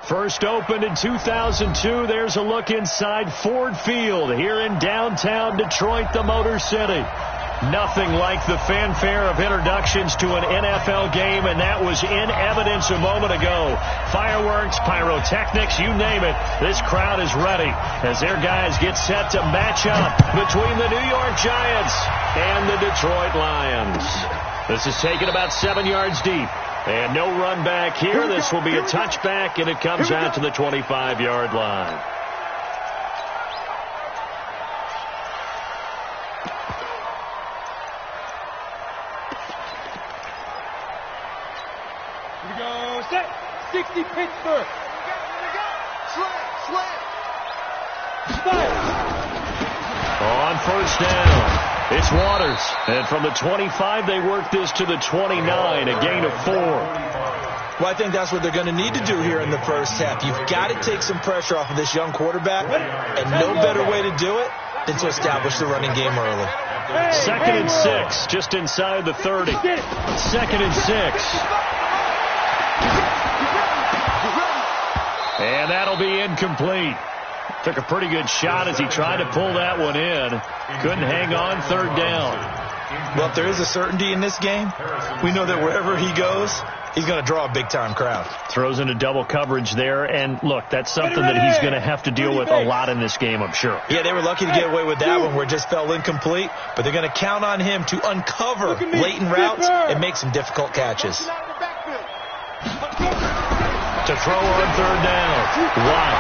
First opened in 2002. There's a look inside Ford Field here in downtown Detroit, the Motor City. Nothing like the fanfare of introductions to an NFL game, and that was in evidence a moment ago. Fireworks, pyrotechnics, you name it. This crowd is ready as their guys get set to match up between the New York Giants and the Detroit Lions. This is taken about 7 yards deep. And no run back here. This will be a touchback, and it comes out to the 25-yard line. Here we go. Set. 60 Pittsburgh. Slant. On first down, it's Waters. And from the 25, they work this to the 29, a gain of 4. Well, I think that's what they're going to need to do here in the first half. You've got to take some pressure off of this young quarterback, and no better way to do it than to establish the running game early. 2nd and 6, just inside the 30. 2nd and 6. And that'll be incomplete. Took a pretty good shot as he tried to pull that one in. Couldn't hang on, 3rd down. Well, if there is a certainty in this game, we know that wherever he goes, he's going to draw a big-time crowd. Throws into double coverage there, and look, that's something that he's going to have to deal with a lot in this game, I'm sure. Yeah, they were lucky to get away with that one where it just fell incomplete, but they're going to count on him to uncover blatant routes and make some difficult catches. To throw on 3rd down. Wow.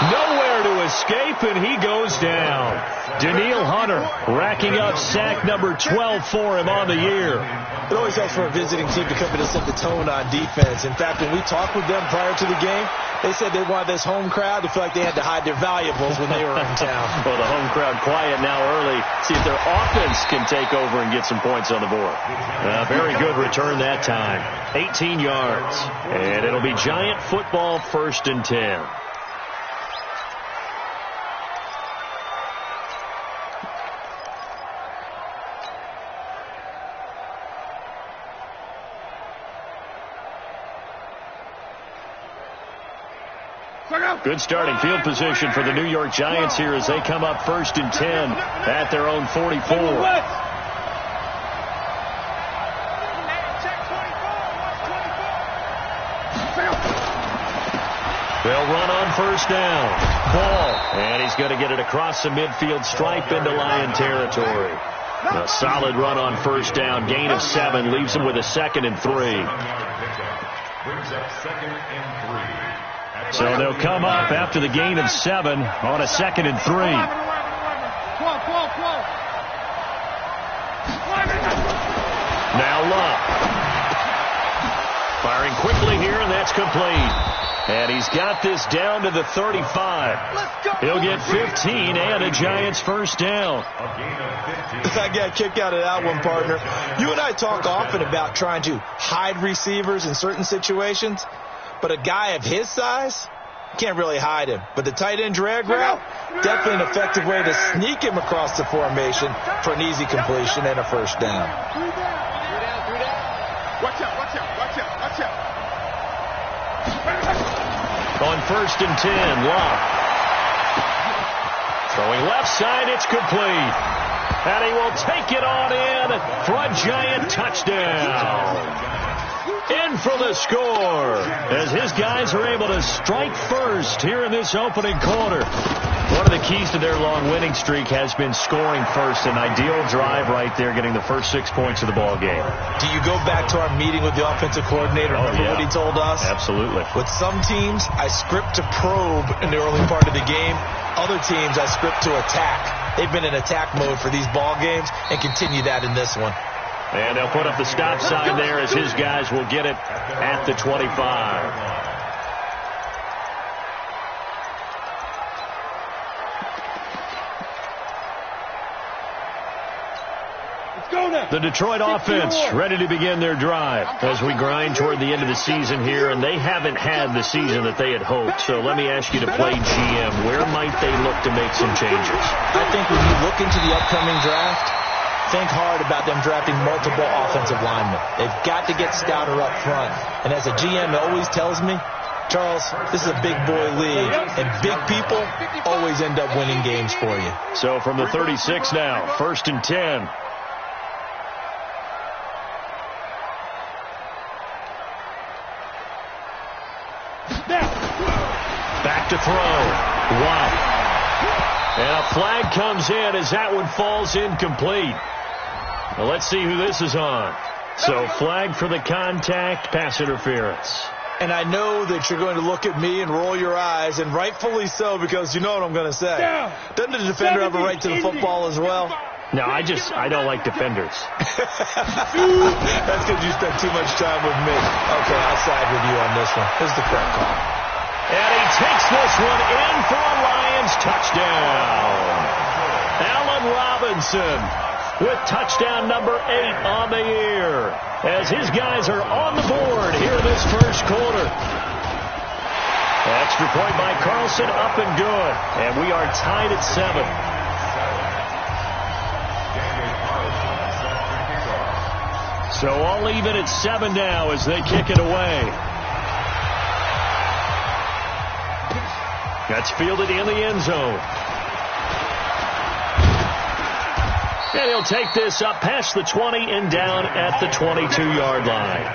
Nowhere to escape, and he goes down. Danielle Hunter racking up sack number 12 for him on the year. It always helps for a visiting team to come in and set the tone on defense. In fact, when we talked with them prior to the game, they said they wanted this home crowd to feel like they had to hide their valuables when they were in town. Well, the home crowd quiet now early. See if their offense can take over and get some points on the board. Very good return that time. 18 yards. And it'll be Giant football, 1st and 10. Good starting field position for the New York Giants here as they come up 1st and 10 at their own 44. They'll run on 1st down. Ball. And he's going to get it across the midfield stripe into Lion territory. A solid run on 1st down. Gain of 7. Leaves him with a 2nd and 3. Brings up 2nd and 3. So they'll come up after the gain of 7 on a 2nd and 3. Now Love. Firing quickly here, and that's complete. And he's got this down to the 35. He'll get 15 and a Giants 1st down. I got a kick out of that one, partner. You and I talk often about trying to hide receivers in certain situations. But a guy of his size, can't really hide him. But the tight end drag route, definitely an effective way to sneak him across the formation for an easy completion and a 1st down. Watch out. On 1st and 10, Love. Throwing left side, it's complete. And he will take it on in for a Giant touchdown. In for the score as his guys are able to strike first here in this opening quarter. One of the keys to their long winning streak has been scoring first. An ideal drive right there, getting the first 6 points of the ball game. Do you go back to our meeting with the offensive coordinator? Remember what he told us? Absolutely. With some teams, I script to probe in the early part of the game. Other teams, I script to attack. They've been in attack mode for these ball games and continue that in this one. And they'll put up the stop sign there as his guys will get it at the 25. The Detroit offense ready to begin their drive as we grind toward the end of the season here, and they haven't had the season that they had hoped. So let me ask you to play GM. Where might they look to make some changes? I think when you look into the upcoming draft, think hard about them drafting multiple offensive linemen. They've got to get stouter up front. And as a GM always tells me, Charles, this is a big boy league, and big people always end up winning games for you. So from the 36 now, 1st and 10. Back to throw. Wow. And a flag comes in as that one falls incomplete. Well, let's see who this is on. So flag for the contact, pass interference. And I know that you're going to look at me and roll your eyes, and rightfully so, because you know what I'm going to say. Doesn't the defender have a right to the football as well? No, I don't like defenders. That's because you spent too much time with me. Okay, I'll side with you on this one. This is the correct call. And he takes this one in for a Lions touchdown. Allen Robinson with touchdown number 8 on the year, as his guys are on the board here in this first quarter. Extra point by Carlson, up and good. And we are tied at 7. So all even at 7 now as they kick it away. That's fielded in the end zone. And he'll take this up past the 20 and down at the 22-yard line.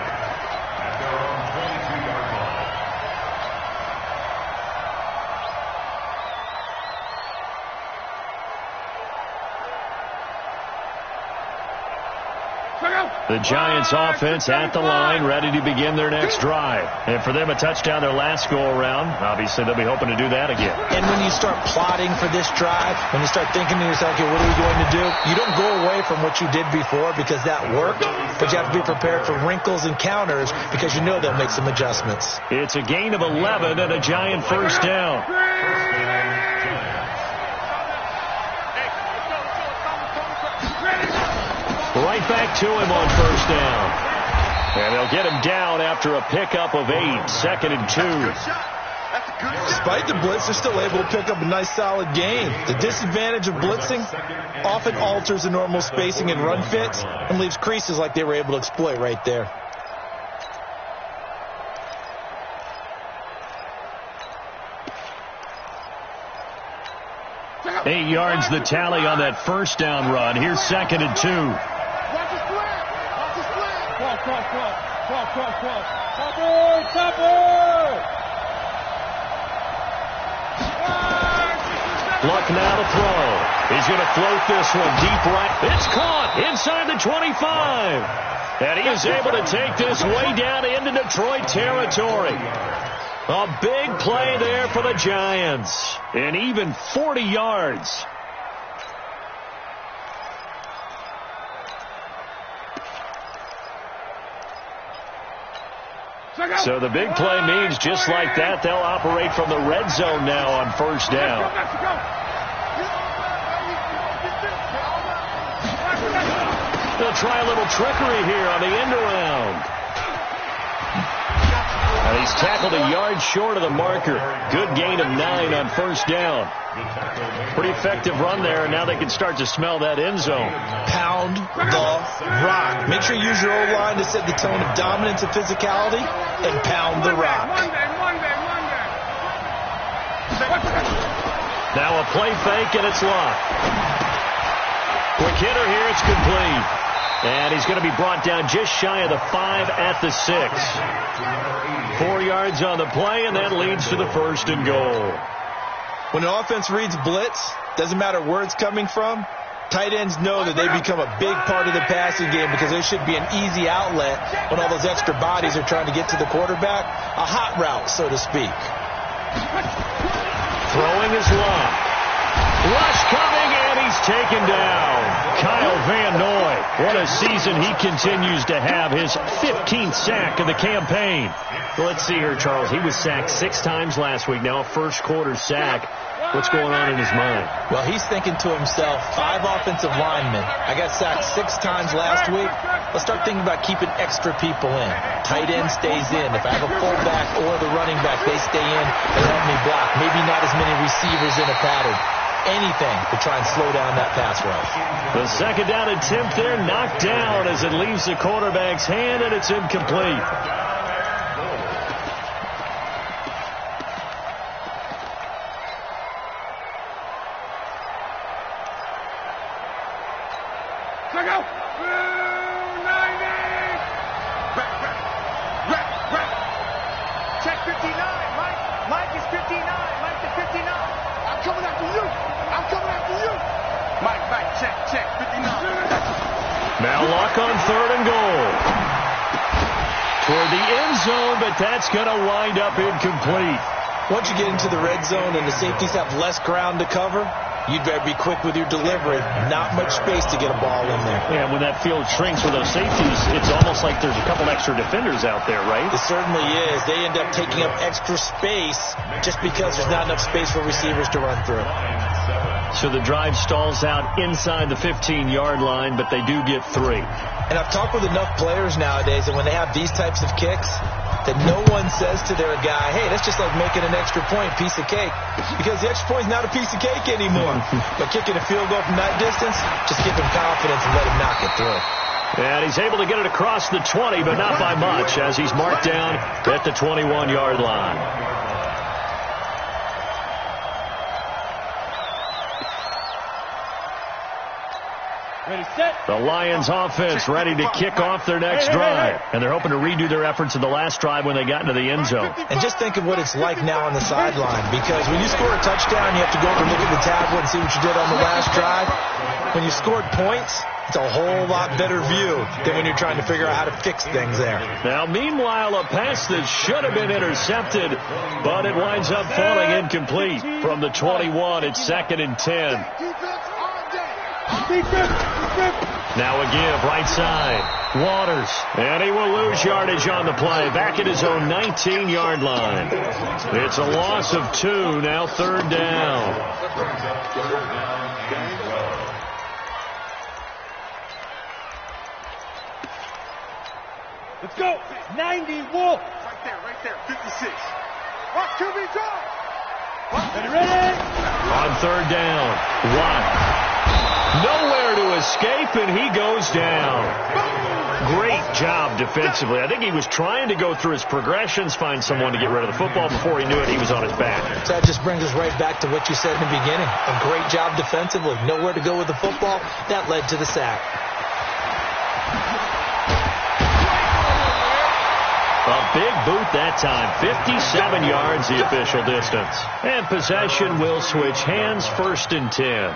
The Giants offense at the line, ready to begin their next drive. And for them, a touchdown their last go-around. Obviously, they'll be hoping to do that again. And when you start plotting for this drive, when you start thinking to yourself, okay, what are we going to do? You don't go away from what you did before because that worked, but you have to be prepared for wrinkles and counters because you know they'll make some adjustments. It's a gain of 11 and a Giant first down. Right back to him on first down. And they'll get him down after a pickup of 8, 2nd and 2. Despite the blitz, they're still able to pick up a nice solid gain. The disadvantage of blitzing often alters the normal spacing and run fits and leaves creases like they were able to exploit right there. Eight yards the tally on that first down run. Here's 2nd and 2. Luck now to throw. He's going to float this one deep right. It's caught inside the 25. And he is able to take this way down into Detroit territory. A big play there for the Giants. And even 40 yards. So the big play means just like that, they'll operate from the red zone now on first down. They'll try a little trickery here on the end around. And he's tackled a yard short of the marker. Good gain of 9 on first down. Pretty effective run there, and now they can start to smell that end zone. Pound the rock. Make sure you use your O-line to set the tone of dominance and physicality, and pound the rock. Now a play fake, and it's locked. Quick hitter here, it's complete. And he's going to be brought down just shy of the 5 at the 6. 4 yards on the play, and that leads to the 1st and goal. When an offense reads blitz, doesn't matter where it's coming from, tight ends know that they become a big part of the passing game because there should be an easy outlet when all those extra bodies are trying to get to the quarterback. A hot route, so to speak. Throwing is locked. Rush coming, and he's taken down. Kyle Van Noy. What a season he continues to have. His 15th sack of the campaign. Well, let's see here, Charles. He was sacked 6 times last week. Now a first quarter sack. What's going on in his mind? Well, he's thinking to himself, 5 offensive linemen. I got sacked 6 times last week. Let's start thinking about keeping extra people in. Tight end stays in. If I have a fullback or the running back, they stay in and help me block. Maybe not as many receivers in a pattern. Anything to try and slow down that pass rush. The second down attempt there knocked down as it leaves the quarterback's hand, and it's incomplete. check, 59. Now Luck on 3rd and goal. Toward the end zone, but that's going to wind up incomplete. Once you get into the red zone and the safeties have less ground to cover, you'd better be quick with your delivery. Not much space to get a ball in there. Yeah, when that field shrinks with those safeties, it's almost like there's a couple extra defenders out there, right? It certainly is. They end up taking up extra space just because there's not enough space for receivers to run through. So the drive stalls out inside the 15-yard line, but they do get 3. And I've talked with enough players nowadays that when they have these types of kicks, that no one says to their guy, hey, that's just like making an extra point, piece of cake. Because the extra point is not a piece of cake anymore. But kicking a field goal from that distance, just give him confidence and let him knock it through. And he's able to get it across the 20, but not by much, as he's marked down at the 21-yard line. Ready, set. The Lions offense ready to kick off their next drive. And they're hoping to redo their efforts in the last drive when they got into the end zone. And just think of what it's like now on the sideline. Because when you score a touchdown, you have to go over and look at the tablet and see what you did on the last drive. When you scored points, it's a whole lot better view than when you're trying to figure out how to fix things there. Now, meanwhile, a pass that should have been intercepted, but it winds up falling incomplete. From the 21, it's 2nd and 10. Now a give, right side. Waters, and he will lose yardage on the play. Back at his own 19-yard line. It's a loss of 2, now 3rd down. Let's go. 90 Wolf. Right there, 56. Watch QB draw. Ready? On 3rd down, Watt. Nowhere to escape, and he goes down. Great job defensively. I think he was trying to go through his progressions, find someone to get rid of the football. Before he knew it, he was on his back. So that just brings us right back to what you said in the beginning. A great job defensively. Nowhere to go with the football. That led to the sack. A big boot that time. 57 yards the official distance. And possession will switch hands, 1st and 10.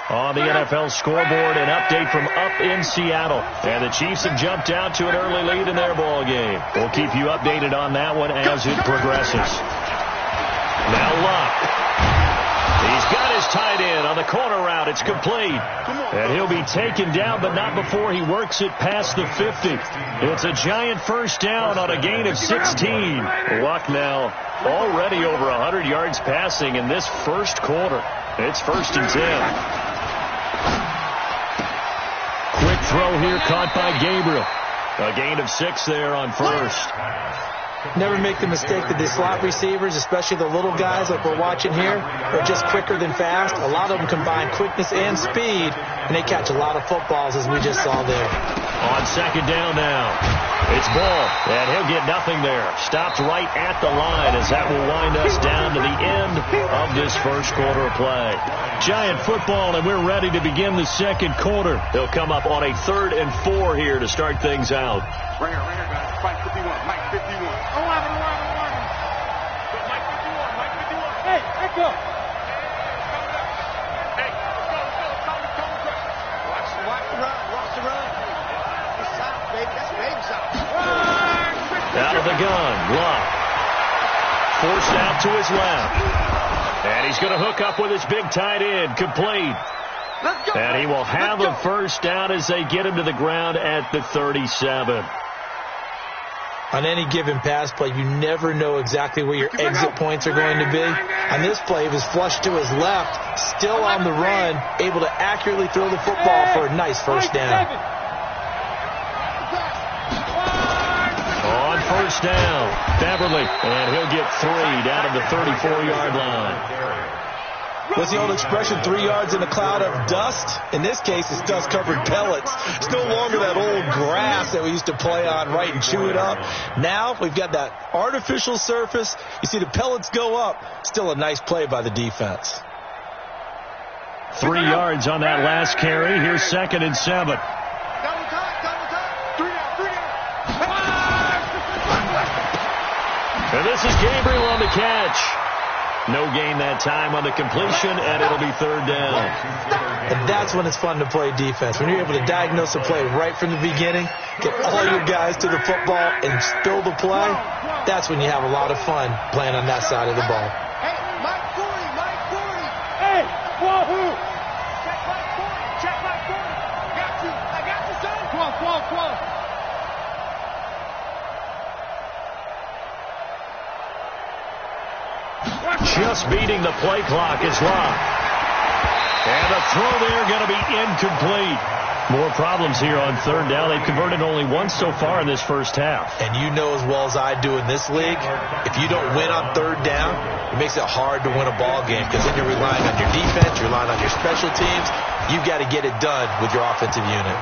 On the NFL scoreboard, an update from up in Seattle. And the Chiefs have jumped out to an early lead in their ball game. We'll keep you updated on that one as it progresses. Now Luck. He's got his tight end on the corner route. It's complete. And he'll be taken down, but not before he works it past the 50. It's a giant 1st down on a gain of 16. Luck now already over 100 yards passing in this first quarter. It's 1st and 10. Quick throw here caught by Gabriel. A gain of 6 there on 1st. Never make the mistake that the slot receivers, especially the little guys like we're watching here, are just quicker than fast. A lot of them combine quickness and speed, and they catch a lot of footballs, as we just saw there. On 2nd down now, it's Ball, and he'll get nothing there. Stopped right at the line as that will wind us down to the end of this first quarter of play. Giant football, and we're ready to begin the second quarter. They'll come up on a 3rd and 4 here to start things out. Right here, guys. Mike 51, Mike 51. Mike 51. Hey, let's go. Hey, let's go. Watch the run. It's south, baby. That's baby south. Out of the gun, Luck. Forced out to his left. And he's going to hook up with his big tight end, complete. Let's go. And he will have a 1st down as they get him to the ground at the 37. On any given pass play, you never know exactly where your exit points are going to be. On this play, it was flushed to his left, still on the run, able to accurately throw the football for a nice 1st down. On 1st down, Beverly, and he'll get 3 down at the 34-yard line. What's the old expression, 3 yards in a cloud of dust? In this case, it's dust-covered pellets. It's no longer that old grass that we used to play on, right, and chew it up. Now we've got that artificial surface. You see the pellets go up. Still a nice play by the defense. 3 yards on that last carry. Here's 2nd and 7. Double time. 3 down. And this is Gabriel on the catch. No gain that time on the completion, and it'll be third down. And that's when it's fun to play defense. When you're able to diagnose a play right from the beginning, get all your guys to the football, and spill the play, that's when you have a lot of fun playing on that side of the ball. Hey, Mike 40, Mike 40. Hey, wahoo. Check Mike 40, check Mike 40. I got you, son. Come on. Just beating the play clock is Locke. And the throw there going to be incomplete. More problems here on third down. They've converted only once so far in this first half. And you know as well as I do in this league, if you don't win on third down, it makes it hard to win a ball game because then you're relying on your defense, you're relying on your special teams. You've got to get it done with your offensive unit.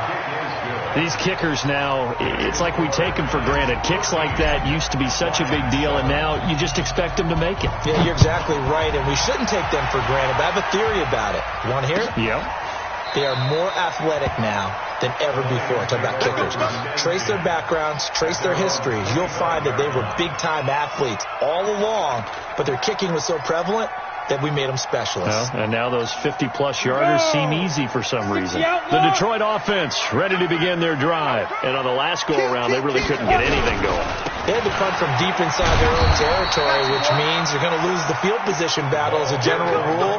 These kickers now, it's like we take them for granted. Kicks like that used to be such a big deal, and now you just expect them to make it. Yeah, you're exactly right, and we shouldn't take them for granted, but I have a theory about it. You want to hear it? Yep. They are more athletic now than ever before. Talk about kickers. Trace their backgrounds, trace their histories. You'll find that they were big-time athletes all along, but their kicking was so prevalent that we made them specialists. Well, and now those 50-plus yarders seem easy for some reason. The Detroit offense ready to begin their drive. And on the last go-around, they really couldn't get anything going. They had to punt from deep inside their own territory, which means they're going to lose the field position battle as a general rule.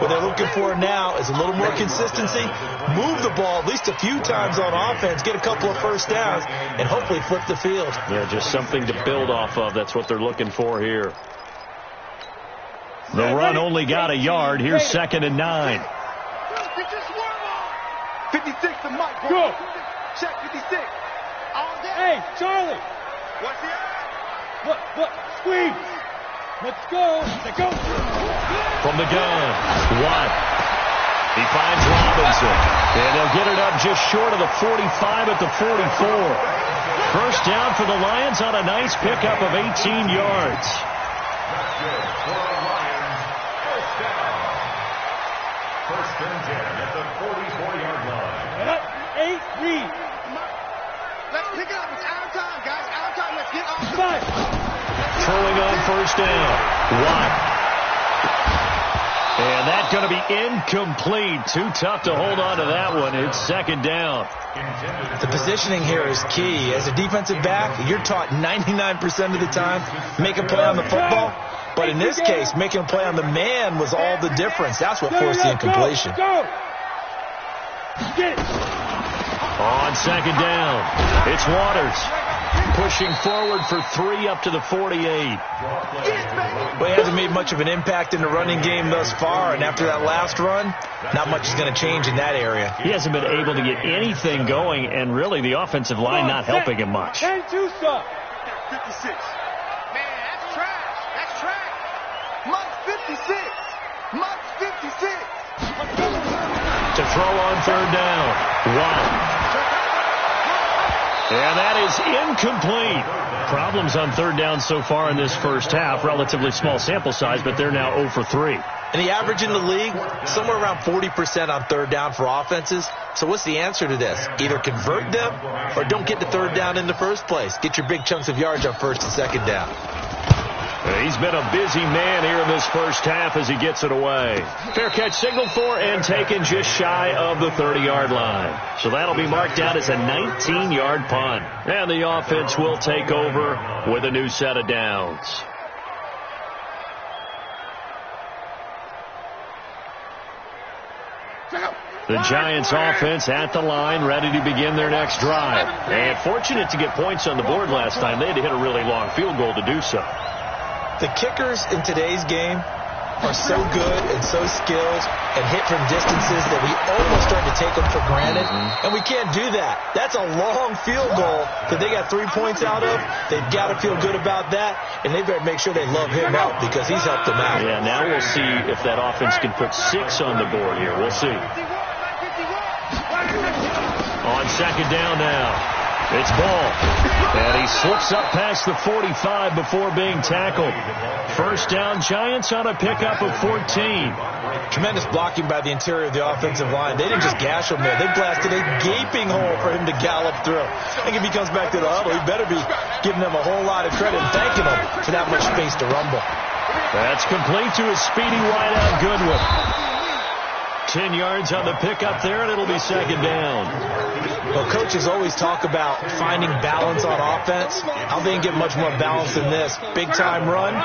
What they're looking for now is a little more consistency, move the ball at least a few times on offense, get a couple of first downs, and hopefully flip the field. Yeah, just something to build off of. That's what they're looking for here. The run only got a yard. Here's 2nd and 9. 56 to Mike. Go. Check 56. Hey, Charlie. What's the Look. Squeeze. Let's go. From the gun, Watt. He finds Robinson. And they'll get it up just short of the 45 at the 44. First down for the Lions on a nice pickup of 18 yards. First and 10 at the 44-yard line. 8 read. Let's pick it up. It's out of time, guys. Out of time. Let's get off the fight. Throwing on first down. Watt. And that's going to be incomplete. Too tough to hold on to that one. It's 2nd down. The positioning here is key. As a defensive back, you're taught 99% of the time, make a play on the football. But in this case, making a play on the man was all the difference. That's what forced the incompletion. Go. On 2nd down, it's Waters. Pushing forward for 3 up to the 48. Well, he hasn't made much of an impact in the running game thus far, and after that last run, not much is going to change in that area. He hasn't been able to get anything going, and really the offensive line not helping him much. 10-2 stop. 56. Man, that's trash. That's trash. Mike's 56. Mike's 56. To throw on third down. Wow. And that is incomplete. Problems on third down so far in this first half. Relatively small sample size, but they're now 0 for 3. And the average in the league, somewhere around 40% on third down for offenses. So what's the answer to this? Either convert them or don't get to third down in the first place. Get your big chunks of yards on first and second down. He's been a busy man here in this first half as he gets it away. Fair catch signaled for and taken just shy of the 30-yard line. So that'll be marked out as a 19-yard punt. And the offense will take over with a new set of downs. The Giants offense at the line, ready to begin their next drive. And fortunate to get points on the board last time. They had to hit a really long field goal to do so. The kickers in today's game are so good and so skilled and hit from distances that we almost start to take them for granted. And we can't do that. That's a long field goal that they got 3 points out of. They've got to feel good about that, and they better make sure they love him out because he's helped them out. Yeah, now we'll see if that offense can put 6 on the board here. We'll see. On 2nd down now, it's Ball. And he slips up past the 45 before being tackled. First down, Giants on a pickup of 14. Tremendous blocking by the interior of the offensive line. They didn't just gash him there. They blasted a gaping hole for him to gallop through. I think if he comes back to the huddle, he better be giving them a whole lot of credit and thanking them for that much space to rumble. That's complete to his speedy wideout Goodwin. 10 yards on the pickup there, and it'll be second down. Well, coaches always talk about finding balance on offense. How they can get much more balance than this. Big-time run,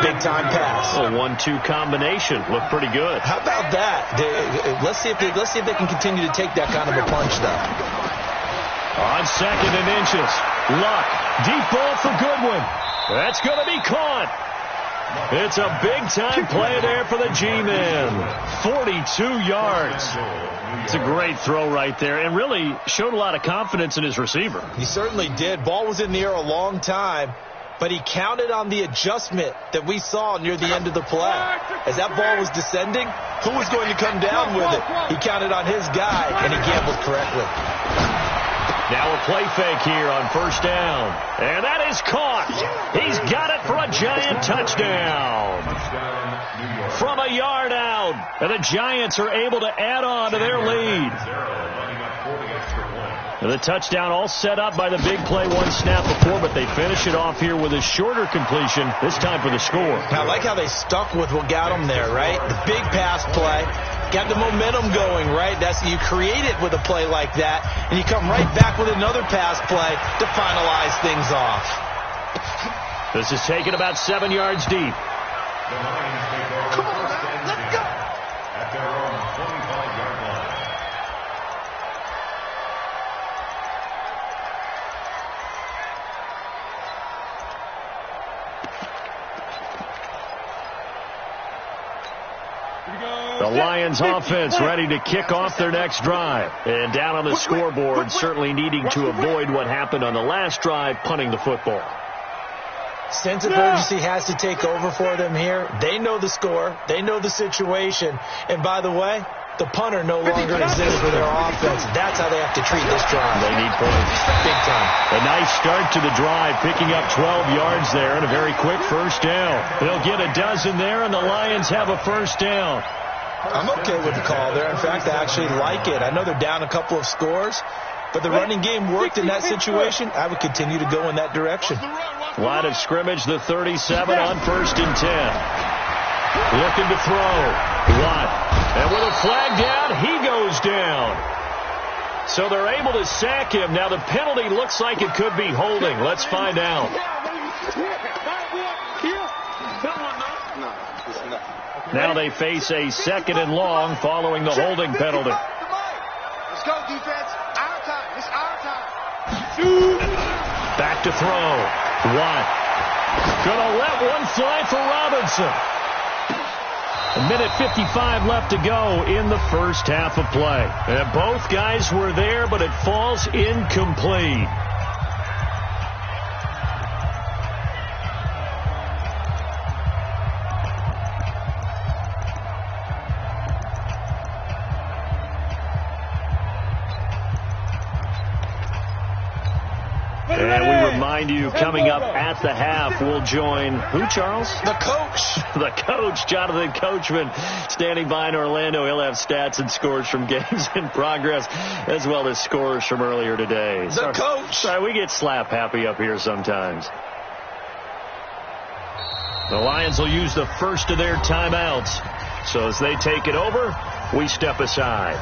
big-time pass. A 1-2 combination. Looked pretty good. How about that? Let's see if they can continue to take that kind of a punch, though. On second and inches. Luck. Deep ball for Goodwin. That's going to be caught. It's a big-time play there for the G-men. 42 yards. It's a great throw right there, and really showed a lot of confidence in his receiver. He certainly did. Ball was in the air a long time, but he counted on the adjustment that we saw near the end of the play. As that ball was descending, who was going to come down with it? He counted on his guy, and he gambled correctly. Now a play fake here on first down. And that is caught. He's got it for a Giant touchdown. From a yard out. And the Giants are able to add on to their lead. And the touchdown all set up by the big play one snap before, but they finish it off here with a shorter completion, this time for the score. I like how they stuck with what got them there, right? The big pass play. Got the momentum going, right? That's you create it with a play like that, and you come right back with another pass play to finalize things off. This is taken about 7 yards deep. Come on, let's go. At their own 25-yard line. The Lions offense ready to kick off their next drive. And down on the scoreboard, certainly needing to avoid what happened on the last drive, punting the football. Sense of urgency has to take over for them here. They know the score. They know the situation. And by the way, the punter no longer exists for their offense. That's how they have to treat this drive. They need points. Big time. A nice start to the drive, picking up 12 yards there and a very quick first down. They'll get a dozen there, and the Lions have a first down. I'm okay with the call there. In fact, I actually like it. I know they're down a couple of scores, but the running game worked in that situation. I would continue to go in that direction. Line of scrimmage, the 37 on 1st and 10. Looking to throw. Watt. And with a flag down, he goes down. So they're able to sack him. Now the penalty looks like it could be holding. Let's find out. Now they face a 2nd and long following the holding penalty. Let's go, defense. Our time. It's our time. Back to throw. Watt. Gonna let one fly for Robinson. 1:55 left to go in the first half of play. And both guys were there, but it falls incomplete. And we remind you, coming up at the half, we'll join who, Charles? The coach. The coach, Jonathan Coachman, standing by in Orlando. He'll have stats and scores from games in progress, as well as scores from earlier today. The coach. Sorry, we get slap happy up here sometimes. The Lions will use the first of their timeouts. So as they take it over, we step aside.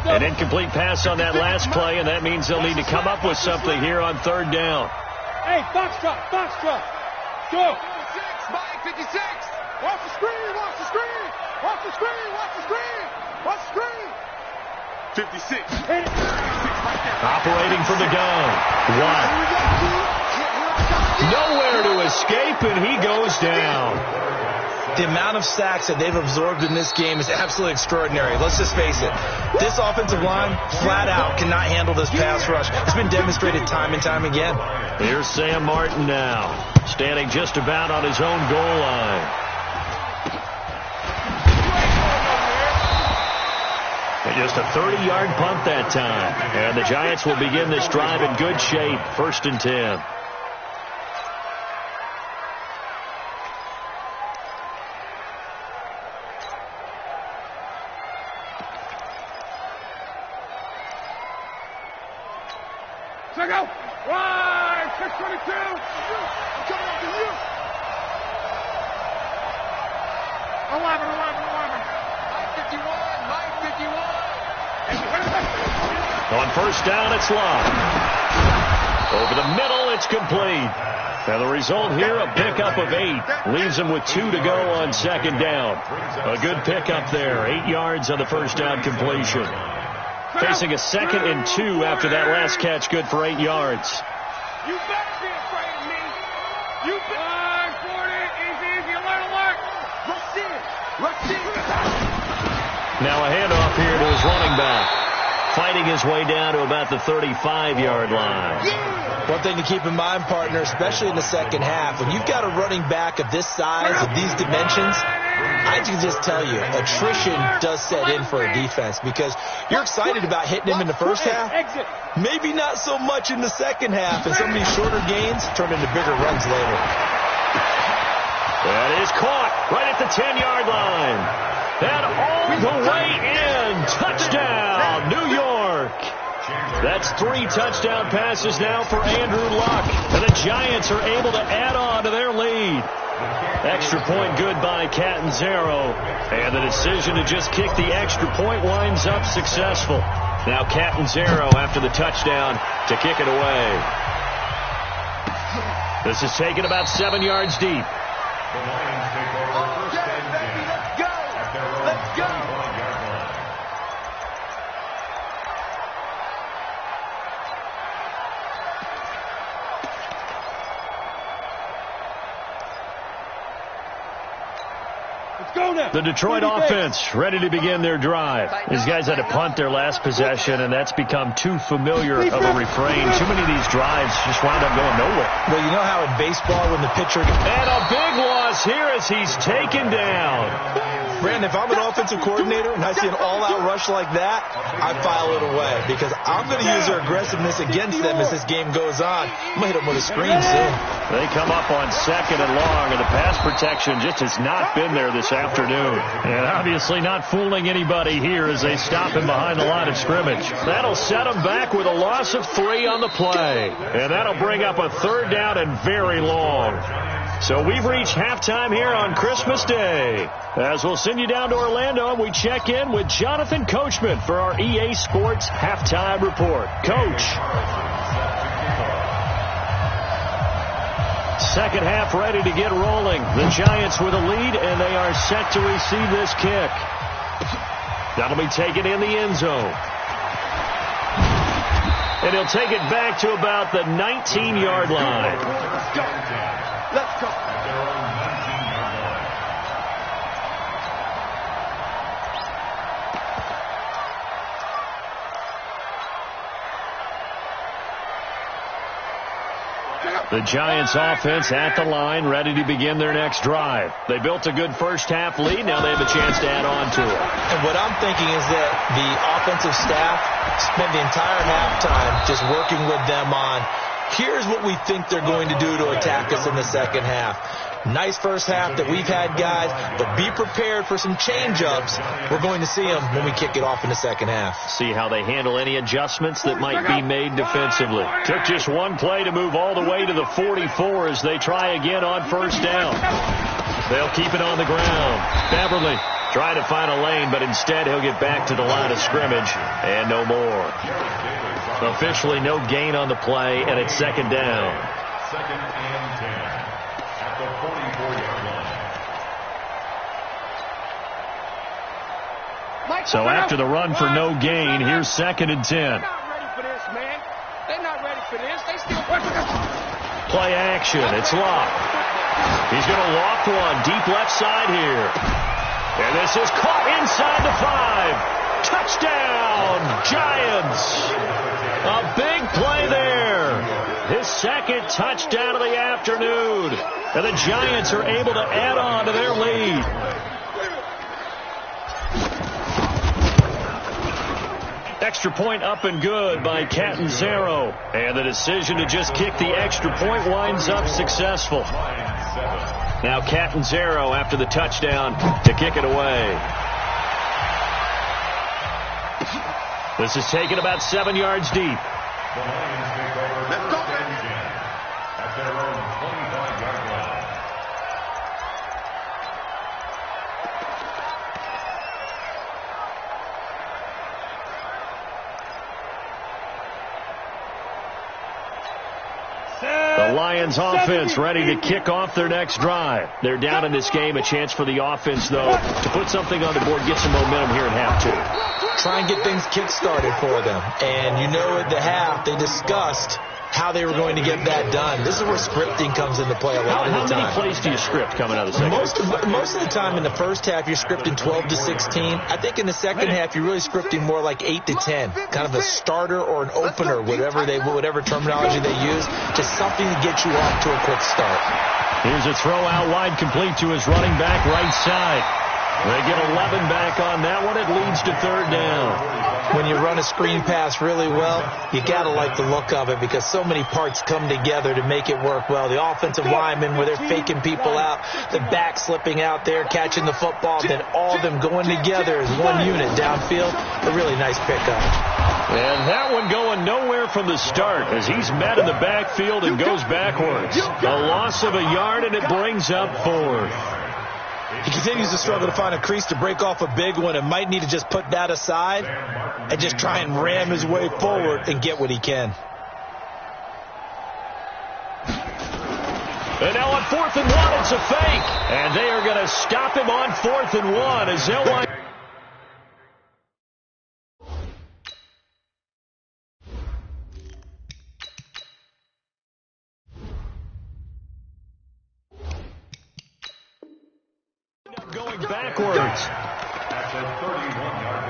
An incomplete pass on that last play, and that means they'll need to come up with something here on 3rd down. Hey, Foxtrot. Go. 56. Watch the screen. Watch the screen. Watch the screen. Watch the screen. Watch the screen. 56. Operating from the gun. Watt. Nowhere to escape, and he goes down. The amount of sacks that they've absorbed in this game is absolutely extraordinary. Let's just face it. This offensive line, flat out, cannot handle this pass rush. It's been demonstrated time and time again. Here's Sam Martin now, standing just about on his own goal line. And Just a 30-yard punt that time. And the Giants will begin this drive in good shape. 1st and 10. Check out. Right. 622. I'm coming up to you. 11. 951. On 1st down, it's Love. Over the middle, it's complete. And the result here, a pickup of 8. Leaves him with 2 to go on 2nd down. A good pickup there. 8 yards on the 1st down completion. Facing a 2nd and 2 after that last catch, good for 8 yards. You better be afraid of me. You better. 40. Easy. Alert. Let's see it. Now a handoff here to his running back. Fighting his way down to about the 35-yard line. One thing to keep in mind, partner, especially in the second half, when you've got a running back of this size, of these dimensions, I can just tell you, attrition does set in for a defense because you're excited about hitting him in the first half. Maybe not so much in the second half, and some of these shorter gains turn into bigger runs later. That is caught right at the 10-yard line. And all the way in. Touchdown, New York. That's 3 touchdown passes now for Andrew Luck. And the Giants are able to add on to their lead. Extra point good by Catanzaro. And the decision to just kick the extra point winds up successful. Now Catanzaro after the touchdown to kick it away. This is taken about 7 yards deep. The Lions take over 1st and 10. At their own 35-yard line. Let's go now. The Detroit offense ready to begin their drive. These guys had to punt their last possession, and that's become too familiar of a refrain. Too many of these drives just wound up going nowhere. Well, you know how in baseball when the pitcher... And a big loss here as he's taken down. Brandon, if I'm an offensive coordinator and I see an all-out rush like that, I file it away because I'm going to use their aggressiveness against them as this game goes on. I'm going to hit them with a screen soon. They come up on 2nd and long, and the pass protection just has not been there this afternoon. And obviously not fooling anybody here as they stop him behind the line of scrimmage. That'll set them back with a loss of 3 on the play. And that'll bring up a 3rd down and very long. So we've reached halftime here on Christmas Day. As we'll send you down to Orlando, and we check in with Jonathan Coachman for our EA Sports Halftime Report. Coach. Second half ready to get rolling. The Giants with a lead, and they are set to receive this kick. That'll be taken in the end zone. And he'll take it back to about the 19-yard line. Let's go. The Giants offense at the line, ready to begin their next drive. They built a good first half lead. Now they have a chance to add on to it. And what I'm thinking is that the offensive staff spent the entire halftime just working with them on, here's what we think they're going to do to attack us in the second half. Nice first half that we've had, guys, but be prepared for some change-ups. We're going to see them when we kick it off in the second half. See how they handle any adjustments that might be made defensively. Took just one play to move all the way to the 44 as they try again on 1st down. They'll keep it on the ground. Beverly trying to find a lane, but instead he'll get back to the line of scrimmage and no more. Officially no gain on the play, and it's 2nd down. 2nd and 10. At the 44-yard line. So after the run for no gain, here's 2nd and 10. They're not ready for this, man. They're not ready for this. They still... Play action. It's Locke. He's going to lock one deep left side here. And this is caught inside the 5. Touchdown, Giants. A big play there. His 2nd touchdown of the afternoon. And the Giants are able to add on to their lead. Extra point up and good by Catanzaro. And the decision to just kick the extra point winds up successful. Now Catanzaro after the touchdown to kick it away. This is taken about 7 yards deep. Let's go, baby. At their own 25-yard line. The Lions offense ready to kick off their next drive. They're down in this game. A chance for the offense, though, to put something on the board, get some momentum here at half two. Try and get things kick-started for them. And you know at the half, they discussed how they were going to get that done. This is where scripting comes into play a lot of the time. How many plays do you script coming out of the second? Most of the time in the first half, you're scripting 12 to 16. I think in the second half, you're really scripting more like 8 to 10. Kind of a starter or an opener, whatever terminology they use. Just something to get you off to a quick start. Here's a throw out wide, complete to his running back right side. They get 11 back on that one. It leads to third down. When you run a screen pass really well, you got to like the look of it because so many parts come together to make it work well. The offensive linemen where they're faking people out, the back slipping out there, catching the football, then all of them going together as one unit downfield. A really nice pickup. And that one going nowhere from the start as he's met in the backfield and goes backwards. A loss of a yard, and it brings up fourth. He continues to struggle to find a crease to break off a big one and might need to just put that aside and just try and ram his way forward and get what he can. And now on 4th and 1, it's a fake. And they are going to stop him on 4th and 1 as they'll wind. Going backwards. At the 31-yard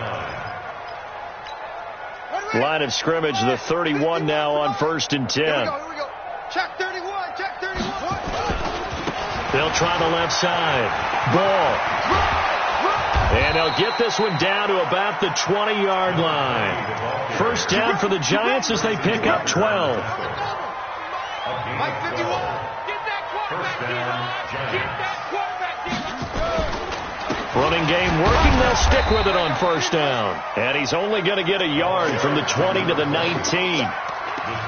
line. Line of scrimmage, the 31 now on 1st and 10. Here we go. Check 31, check 31. They'll try the left side. Ball. And they'll get this one down to about the 20-yard line. First down for the Giants as they pick up 12. Mike 51. Get that quarterback, D-line. Get that quarterback, D-line. Running game working. They'll stick with it on first down. And he's only going to get a yard from the 20 to the 19.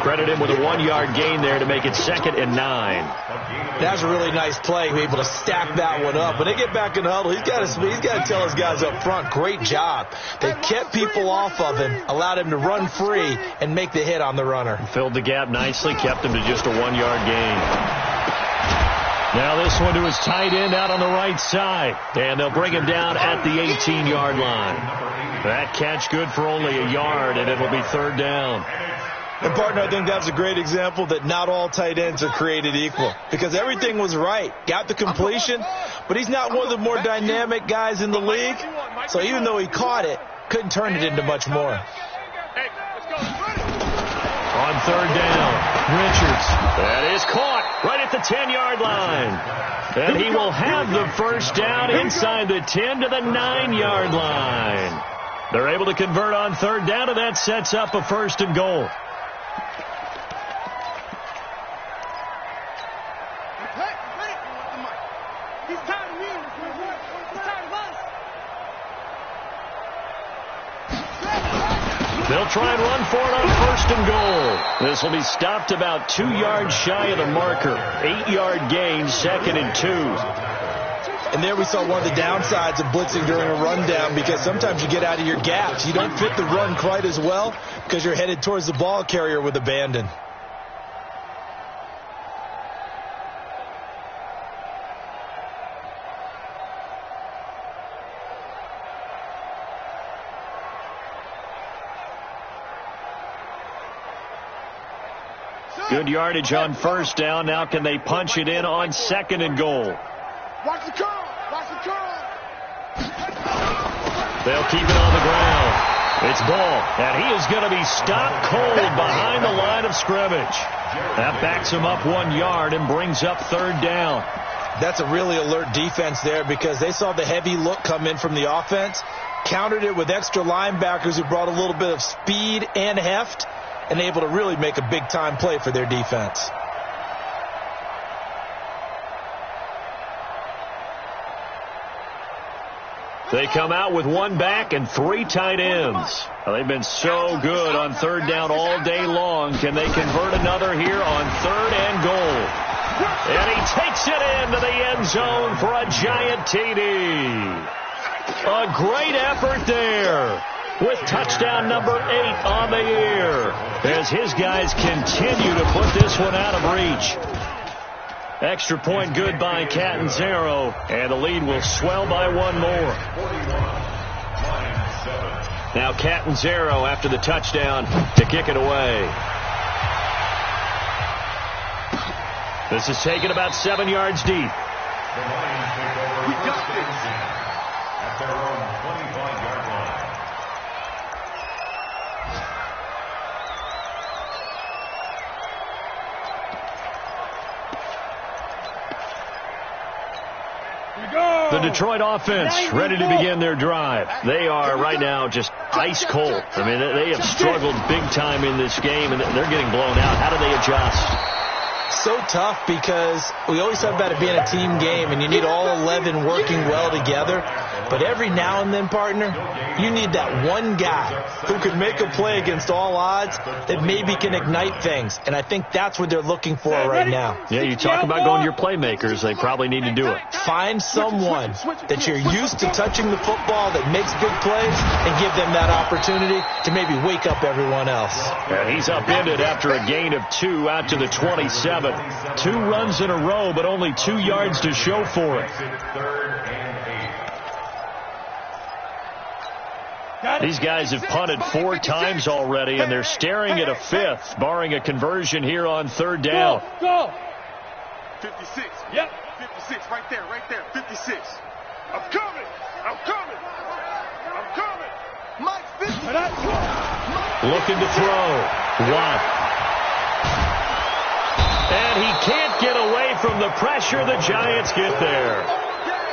Credit him with a 1-yard gain there to make it 2nd and 9. That's a really nice play. Be able to stack that one up. When they get back in the huddle, he's got to tell his guys up front, great job. They kept people off of him, allowed him to run free, and make the hit on the runner. Filled the gap nicely, kept him to just a 1-yard gain. Now this one to his tight end out on the right side. And they'll bring him down at the 18-yard line. That catch good for only a yard, and it'll be third down. And, partner, I think that's a great example that not all tight ends are created equal. Because everything was right. Got the completion, but he's not one of the more dynamic guys in the league. So even though he caught it, couldn't turn it into much more. On third down, Richards. That is caught right at the 10-yard line. And he will have the first down inside the 10 to the 9-yard line. They're able to convert on third down, and that sets up a 1st and goal. They'll try and run for it on 1st and goal. This will be stopped about 2 yards shy of the marker. 8-yard gain, 2nd and 2. And there we saw one of the downsides of blitzing during a rundown because sometimes you get out of your gaps. You don't fit the run quite as well because you're headed towards the ball carrier with abandon. Good yardage on first down. Now can they punch it in on 2nd and goal? Watch the curl. Watch the curl. They'll keep it on the ground. It's Ball, and he is going to be stopped cold behind the line of scrimmage. That backs him up 1 yard and brings up third down. That's a really alert defense there because they saw the heavy look come in from the offense, countered it with extra linebackers who brought a little bit of speed and heft, and able to really make a big-time play for their defense. They come out with one back and 3 tight ends. Well, they've been so good on third down all day long. Can they convert another here on 3rd and goal? And he takes it into the end zone for a giant TD. A great effort there, with touchdown number 8 on the year, as his guys continue to put this one out of reach. Extra point good by Catanzaro, and the lead will swell by 1 more. Now Catanzaro after the touchdown to kick it away. This is taken about 7 yards deep. The Lions take over first and 10 at their own 25-yard line. The Detroit offense ready to begin their drive. They are right now just ice cold. I mean, they have struggled big time in this game, and they're getting blown out. How do they adjust? So tough, because we always talk about it being a team game, and you need all 11 working well together. But every now and then, partner, you need that one guy who can make a play against all odds that maybe can ignite things. And I think that's what they're looking for right now. Yeah, you talk about going to your playmakers. They probably need to do it. Find someone that you're used to touching the football that makes big plays and give them that opportunity to maybe wake up everyone else. And he's upended after a gain of 2 out to the 27. 2 runs in a row, but only 2 yards to show for it. These guys have punted 4 times already, and they're staring at a 5th, barring a conversion here on 3rd down. Go. 56. Yep. 56. Right there. 56. I'm coming. Mike 50. Looking to throw. Watt. And he can't get away from the pressure. The Giants get there.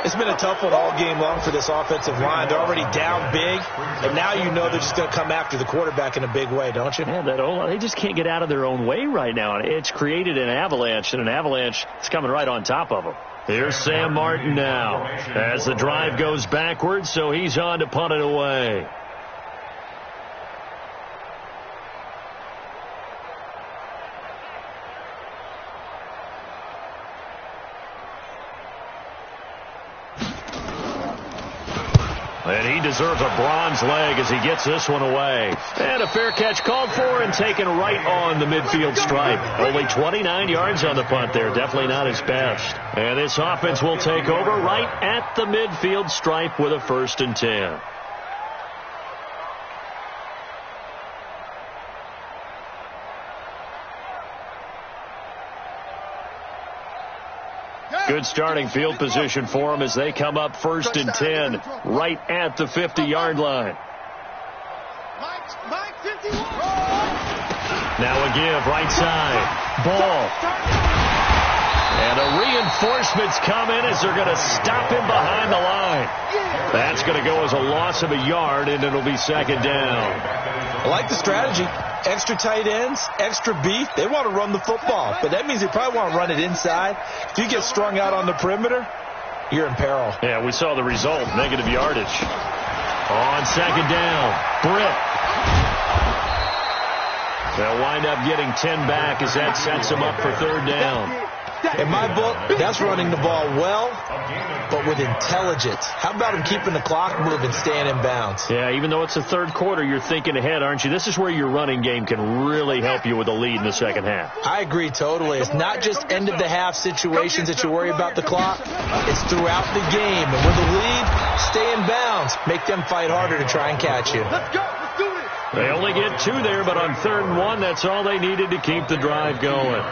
It's been a tough one all game long for this offensive line. They're already down big, and now you know they're just going to come after the quarterback in a big way, don't you? Yeah, they just can't get out of their own way right now. It's created an avalanche, and an avalanche is coming right on top of them. Here's Sam Martin now as the drive goes backwards, so he's on to punt it away. And he deserves a bronze leg as he gets this one away. And a fair catch called for and taken right on the midfield stripe. Only 29 yards on the punt there. Definitely not his best. And this offense will take over right at the midfield stripe with a 1st and 10. Good starting field position for them as they come up 1st and 10 right at the 50-yard line. Now a give right side. Ball. And a reinforcement's come in as they're going to stop him behind the line. That's going to go as a loss of a yard, and it'll be 2nd down. I like the strategy. Extra tight ends, extra beef. They want to run the football, but that means they probably want to run it inside. If you get strung out on the perimeter, you're in peril. Yeah, we saw the result, negative yardage. On 2nd down, Britt. They'll wind up getting 10 back as that sets them up for 3rd down. In my book, that's running the ball well, but with intelligence. How about him keeping the clock moving, staying in bounds? Yeah, even though it's the 3rd quarter, you're thinking ahead, aren't you? This is where your running game can really help you with a lead in the 2nd half. I agree totally. It's not just end-of-the-half situations that you worry about the clock. It's throughout the game. And with the lead, stay in bounds. Make them fight harder to try and catch you. Let's go. Let's do this. They only get 2 there, but on 3rd and 1, that's all they needed to keep the drive going.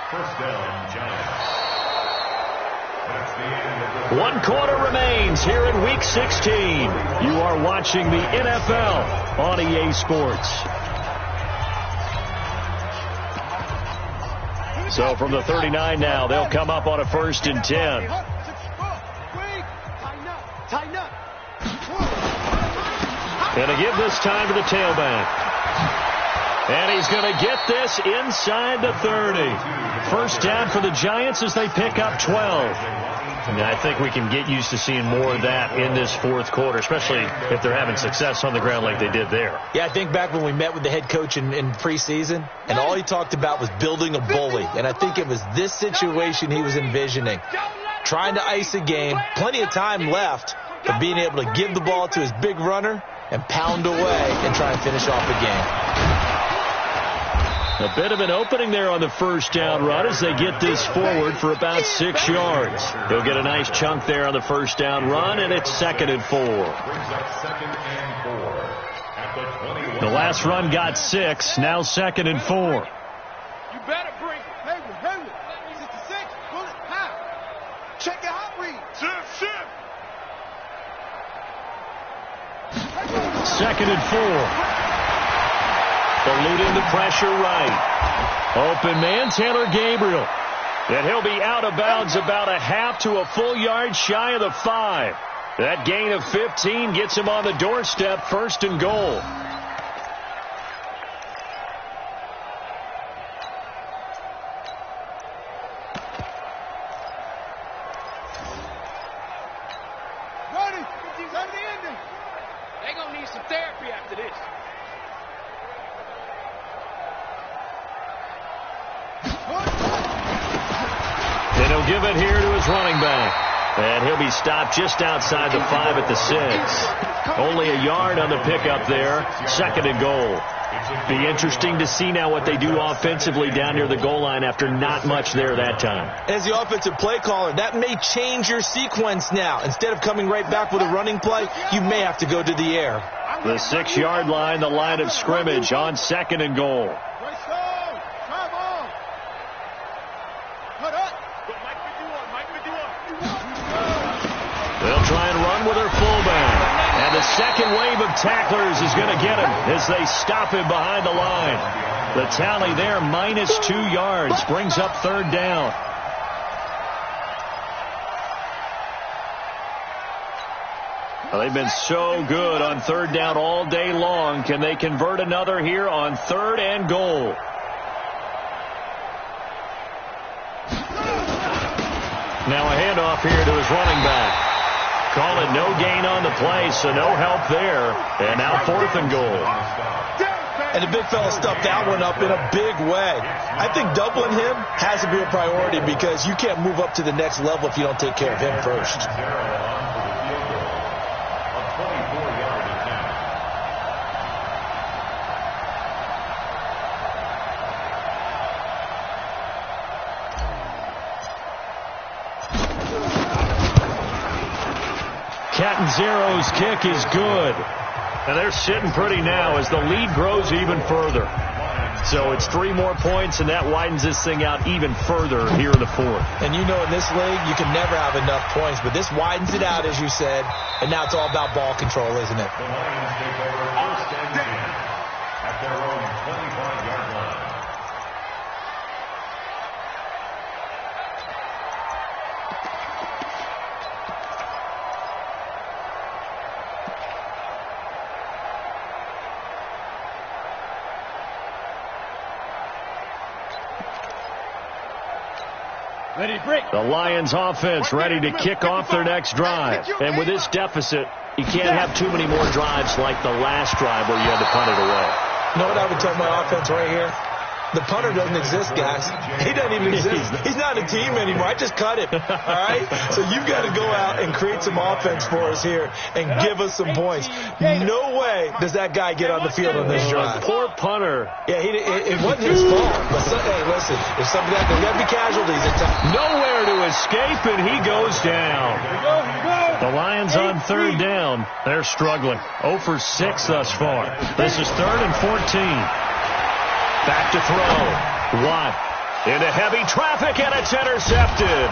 1st down, Giants. That's the end of the 1 quarter remains here in Week 16. You are watching the NFL on EA Sports. So from the 39 now, they'll come up on a 1st and 10. Tighten up. And to give this time to the tailback. And he's going to get this inside the 30. First down for the Giants as they pick up 12. And I think we can get used to seeing more of that in this fourth quarter, especially if they're having success on the ground like they did there. Yeah, I think back when we met with the head coach in preseason, and all he talked about was building a bully. And I think it was this situation he was envisioning. Trying to ice a game, plenty of time left, but being able to give the ball to his big runner and pound away and try and finish off the game. A bit of an opening there on the first down run as they get this forward for about 6 yards. He'll get a nice chunk there on the first down run, and it's 2nd and 4. The last run got 6, now 2nd and 4. You better bring it. Hayward. 66. Bullet. High. Check your hot read. Shift. 2nd and 4. Eluding the pressure right. Open man, Taylor Gabriel. And he'll be out of bounds about a half to a full yard shy of the 5. That gain of 15 gets him on the doorstep, 1st and goal. Ready. They're going to need some therapy after this. And he'll give it here to his running back. And he'll be stopped just outside the 5 at the 6. Only a yard on the pickup there. 2nd and goal. Be interesting to see now what they do offensively down near the goal line after not much there that time. As the offensive play caller, that may change your sequence now. Instead of coming right back with a running play, you may have to go to the air. The 6-yard line, the line of scrimmage on 2nd and goal. They'll try and run with their fullback. And the second wave of tacklers is going to get him as they stop him behind the line. The tally there, -2 yards, brings up 3rd down. Well, they've been so good on 3rd down all day long. Can they convert another here on 3rd and goal? Now a handoff here to his running back. Call it no gain on the play, so no help there. And now 4th and goal. And the big fella stuffed that one up in a big way. I think doubling him has to be a priority because you can't move up to the next level if you don't take care of him first. Catanzaro's kick is good. And they're sitting pretty now as the lead grows even further. So it's 3 more points, and that widens this thing out even further here in the 4th. And you know in this league, you can never have enough points, but this widens it out, as you said, and now it's all about ball control, isn't it? The Lions take over 1st and 10 at their own 25-yard line. The Lions offense ready to kick off their next drive. And with this deficit, you can't have too many more drives like the last drive where you had to punt it away. You know what I would tell my offense right here? The punter doesn't exist, guys. He doesn't even exist. He's not a team anymore. I just cut him. All right? So you've got to go out and create some offense for us here and give us some points. No way does that guy get on the field on this drive. Poor punter. Yeah, it wasn't his fault. But hey, listen, if something like that, there got to be casualties at times. Nowhere to escape, and he goes down. The Lions on 3rd down. They're struggling. 0 for 6 thus far. This is 3rd and 14. Back to throw. Watt into heavy traffic, and it's intercepted.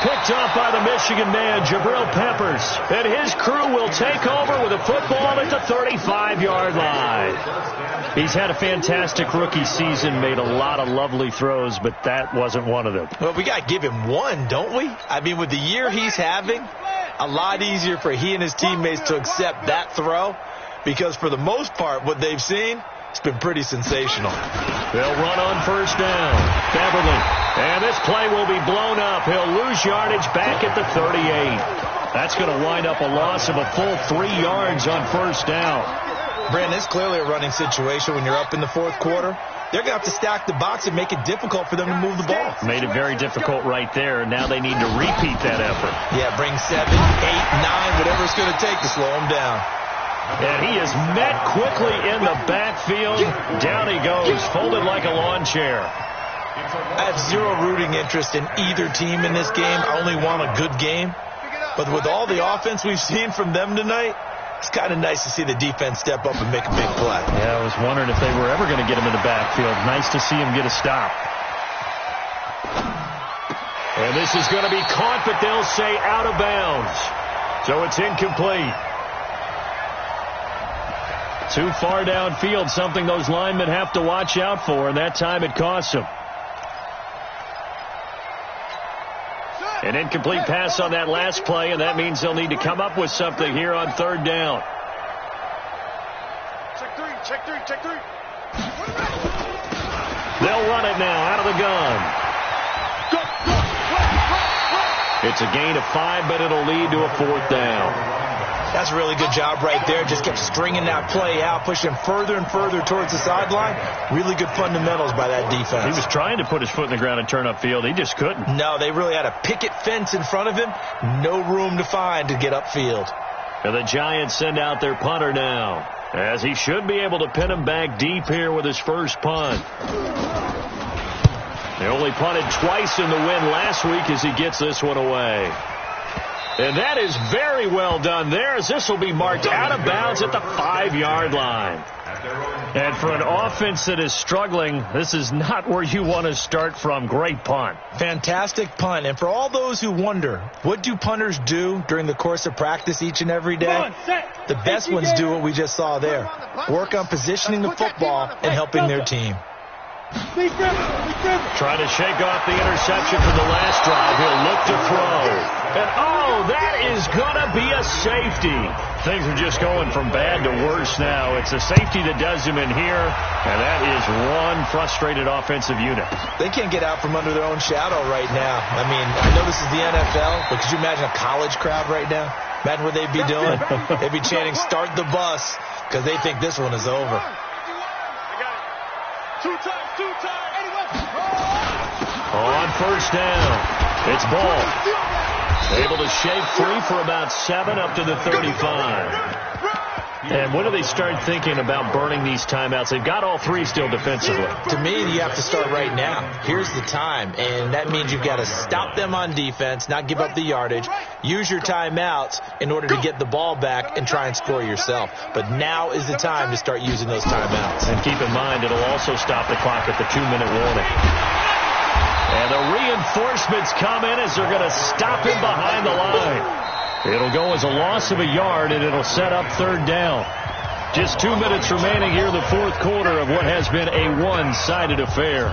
Picked off by the Michigan man, Jabril Peppers. And his crew will take over with a football at the 35-yard line. He's had a fantastic rookie season, made a lot of lovely throws, but that wasn't one of them. Well, we got to give him one, don't we? I mean, with the year he's having, a lot easier for he and his teammates to accept that throw. because for the most part, what they've seen, it's been pretty sensational. They'll run on first down. Beverly. And this play will be blown up. He'll lose yardage back at the 38. That's going to wind up a loss of a full 3 yards on first down. Brandon, it's clearly a running situation when you're up in the fourth quarter. They're going to have to stack the box and make it difficult for them to move the ball. Made it very difficult right there. Now they need to repeat that effort. Yeah, bring 7, 8, 9, whatever it's going to take to slow them down. And he is met quickly in the backfield. Down he goes, folded like a lawn chair. I have zero rooting interest in either team in this game. I only want a good game. But with all the offense we've seen from them tonight, it's kind of nice to see the defense step up and make a big play. Yeah, I was wondering if they were ever going to get him in the backfield. Nice to see him get a stop. And this is going to be caught, but they'll say out of bounds. So it's incomplete. Too far downfield, something those linemen have to watch out for, and that time it costs them. An incomplete pass on that last play, and that means they'll need to come up with something here on third down. Check three. They'll run it now out of the gun. It's a gain of 5, but it'll lead to a fourth down. That's a really good job right there. Just kept stringing that play out, pushing further and further towards the sideline. Really good fundamentals by that defense. He was trying to put his foot in the ground and turn upfield. He just couldn't. No, they really had a picket fence in front of him. No room to find to get upfield. And the Giants send out their punter now, as he should be able to pin him back deep here with his first punt. They only punted twice in the win last week as he gets this one away. And that is very well done there, as this will be marked out of bounds at the 5-yard line. And for an offense that is struggling, this is not where you want to start from. Great punt. Fantastic punt. And for all those who wonder, what do punters do during the course of practice each and every day? The best ones do what we just saw there. Work on positioning the football and helping their team. Trying to shake off the interception from the last drive. He'll look to throw. And, oh, that is going to be a safety. Things are just going from bad to worse now. It's a safety that does him in here, and that is one frustrated offensive unit. They can't get out from under their own shadow right now. I mean, I know this is the NFL, but could you imagine a college crowd right now? Imagine what they'd be doing. They'd be chanting, "Start the bus," because they think this one is over. On first down, it's Ball. Able to shake free for about 7 up to the 35. And when do they start thinking about burning these timeouts? They've got all 3 still defensively. To me, you have to start right now. Here's the time, and that means you've got to stop them on defense, not give up the yardage, use your timeouts in order to get the ball back and try and score yourself. But now is the time to start using those timeouts. And keep in mind, it'll also stop the clock at the 2-minute warning. And the reinforcements come in as they're going to stop him behind the line. It'll go as a loss of a yard, and it'll set up third down. Just 2 minutes remaining here in the fourth quarter of what has been a one-sided affair.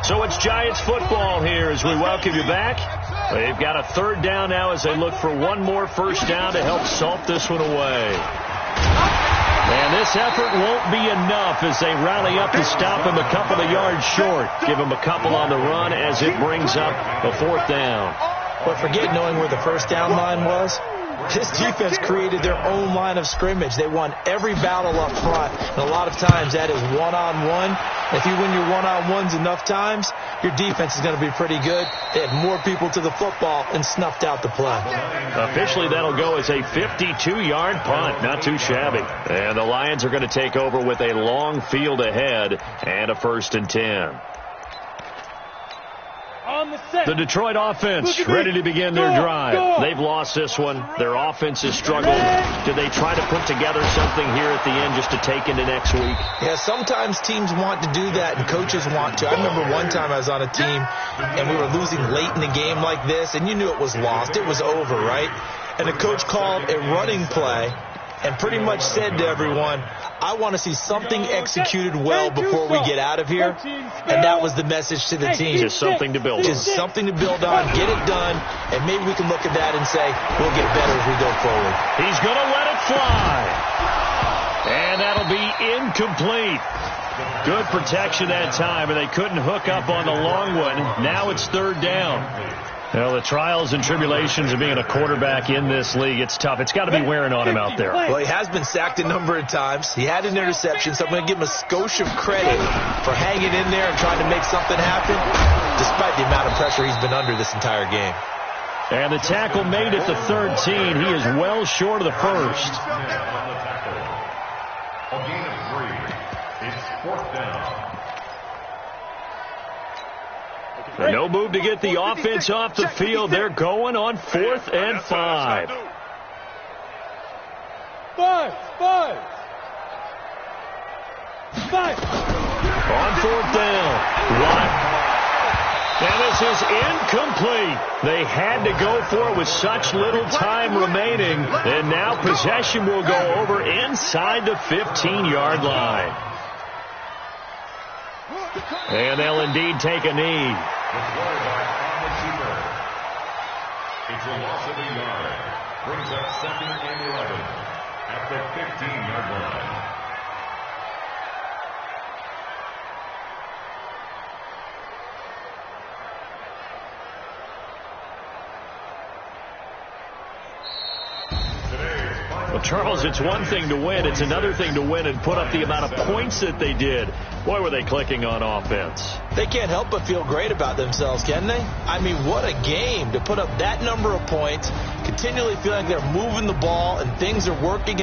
So it's Giants football here as we welcome you back. They've got a third down now as they look for one more first down to help salt this one away. And this effort won't be enough as they rally up to stop him a couple of yards short. Give him a couple on the run as it brings up a fourth down. But forget knowing where the first down line was. This defense created their own line of scrimmage. They won every battle up front, and a lot of times that is one-on-one. If you win your one-on-ones enough times, your defense is going to be pretty good. They had more people to the football and snuffed out the play. Officially, that'll go as a 52-yard punt. Not too shabby. And the Lions are going to take over with a long field ahead and a 1st and 10. The Detroit offense ready to begin their drive. They've lost this one. Their offense has struggled. Do they try to put together something here at the end just to take into next week? Yeah, sometimes teams want to do that and coaches want to. I remember one time I was on a team and we were losing late in the game like this, and you knew it was lost. It was over, right? and the coach called a running play and pretty much said to everyone, I want to see something executed well before we get out of here. And that was the message to the team. Just something to build on. Just something to build on, get it done, and maybe we can look at that and say, we'll get better as we go forward. He's going to let it fly. And that'll be incomplete. Good protection that time, and they couldn't hook up on the long one. Now it's third down. Well, the trials and tribulations of being a quarterback in this league, it's tough. It's got to be wearing on him out there. Well, he has been sacked a number of times. He had an interception, so I'm going to give him a skosh of credit for hanging in there and trying to make something happen, despite the amount of pressure he's been under this entire game. And the tackle made at the 13. He is well short of the first. A gain of 3. It's fourth down. No move to get the offense off the field. They're going on 4th and 5. 5. On 4th down. Watt. And this is incomplete. They had to go for it with such little time remaining. And now possession will go over inside the 15-yard line. And they'll indeed take a knee. It's a loss of a yard. Brings up 2nd and 11 at the 15-yard line. Well, Charles, it's one thing to win. It's another thing to win and put up the amount of points that they did. Boy, were they clicking on offense. They can't help but feel great about themselves, can they? I mean, what a game to put up that number of points, continually feeling like they're moving the ball and things are working.